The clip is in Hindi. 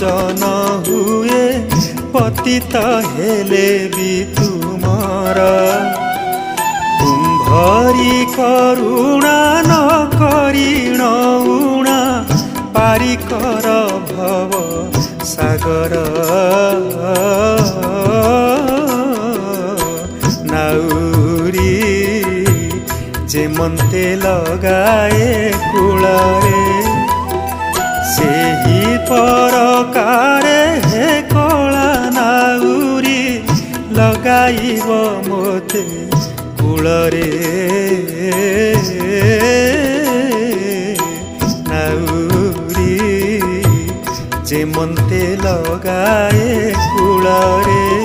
वचन हुए पतित हेले भी तुमर कुंभरी करुणा न करिण उणा पारी कर भव सागर नाउरी जेमंते लगाए कूଳରେ से ही परकारे हे कला नाउरी लगाइब मोते कूଳରେ नाउरी जेमंते लगाए कूଳରେ।